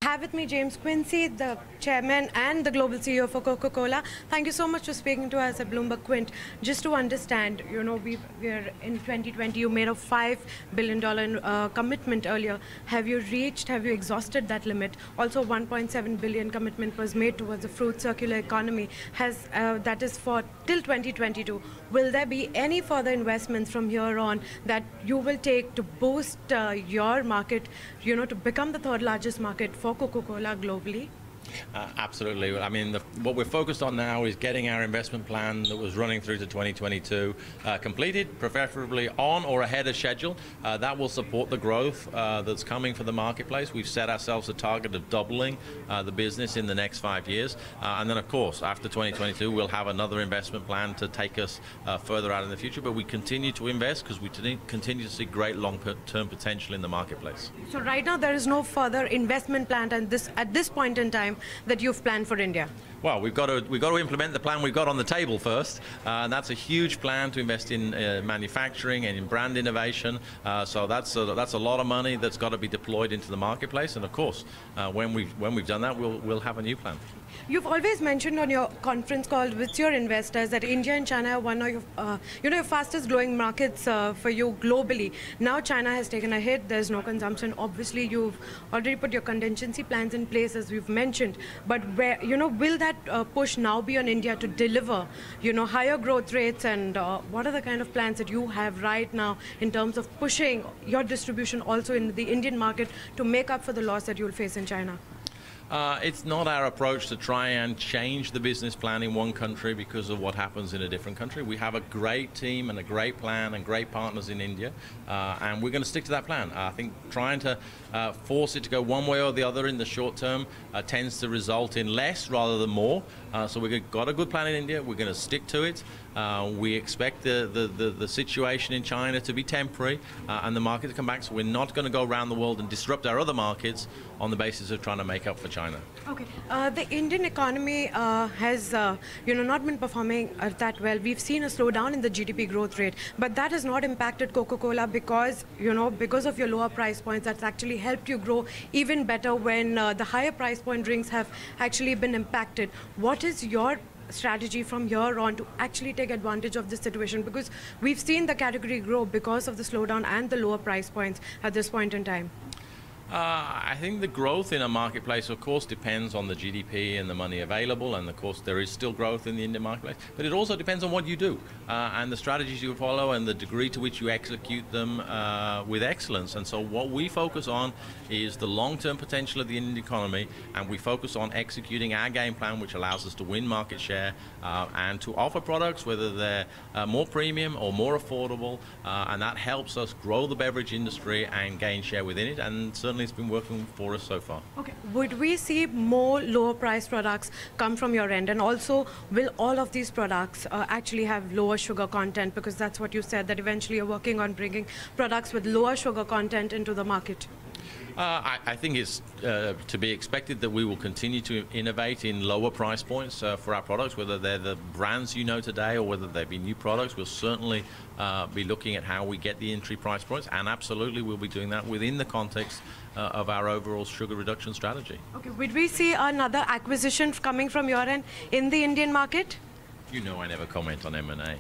have with me James Quincey, the chairman and the global CEO for Coca-Cola. Thank you so much for speaking to us at Bloomberg Quint. Just to understand, you know, we're in 2020, you made a $5 billion commitment earlier. Have you exhausted that limit? Also, 1.7 billion commitment was made towards the fruit circular economy. That is for till 2022. Will there be any further investments from here on that you will take to boost your market, you know, to become the third largest market for Coca-Cola globally? Absolutely. I mean, what we're focused on now is getting our investment plan that was running through to 2022 completed, preferably on or ahead of schedule. That will support the growth that's coming for the marketplace. We've set ourselves a target of doubling the business in the next 5 years. And then, of course, after 2022, we'll have another investment plan to take us further out in the future. But we continue to invest because we continue to see great long-term potential in the marketplace. So right now, there is no further investment plan at this point in time that you've planned for India? Well, we've got to implement the plan we've got on the table first, and that's a huge plan to invest in manufacturing and in brand innovation. So that's a lot of money that's got to be deployed into the marketplace. And of course, when we've done that, we'll have a new plan. You've always mentioned on your conference call with your investors that India and China are one of your fastest growing markets for you globally. Now China has taken a hit. There's no consumption. Obviously, you've already put your contingency plans in place, as we've mentioned. But will that push now be on India to deliver, higher growth rates? And what are the kind of plans that you have right now in terms of pushing your distribution also in the Indian market to make up for the loss that you'll face in China? It's not our approach to try and change the business plan in one country because of what happens in a different country. We have a great team and a great plan and great partners in India, and we're going to stick to that plan. I think trying to force it to go one way or the other in the short term tends to result in less rather than more. So we've got a good plan in India. We're going to stick to it. We expect the situation in China to be temporary and the market to come back. So we're not going to go around the world and disrupt our other markets on the basis of trying to make up for China. Okay. The Indian economy has not been performing that well. We've seen a slowdown in the GDP growth rate, but that has not impacted Coca-Cola because of your lower price points. That's actually helped you grow even better when the higher price point drinks have actually been impacted. What is your strategy from here on to actually take advantage of this situation? Because we've seen the category grow because of the slowdown and the lower price points at this point in time. I think the growth in a marketplace, of course, depends on the GDP and the money available, and of course there is still growth in the Indian marketplace, but it also depends on what you do and the strategies you follow and the degree to which you execute them with excellence. And so what we focus on is the long-term potential of the Indian economy, and we focus on executing our game plan, which allows us to win market share and to offer products, whether they're more premium or more affordable, and that helps us grow the beverage industry and gain share within it, and certainly it's been working for us so far. Okay. Would we see more lower price products come from your end? And also, will all of these products actually have lower sugar content? Because that's what you said, that eventually you're working on bringing products with lower sugar content into the market. I think it's to be expected that we will continue to innovate in lower price points for our products, whether they're the brands you know today or whether they be new products. We'll certainly be looking at how we get the entry price points, and absolutely we'll be doing that within the context of our overall sugar reduction strategy. Okay, would we see another acquisition coming from your end in the Indian market? You know I never comment on M&A.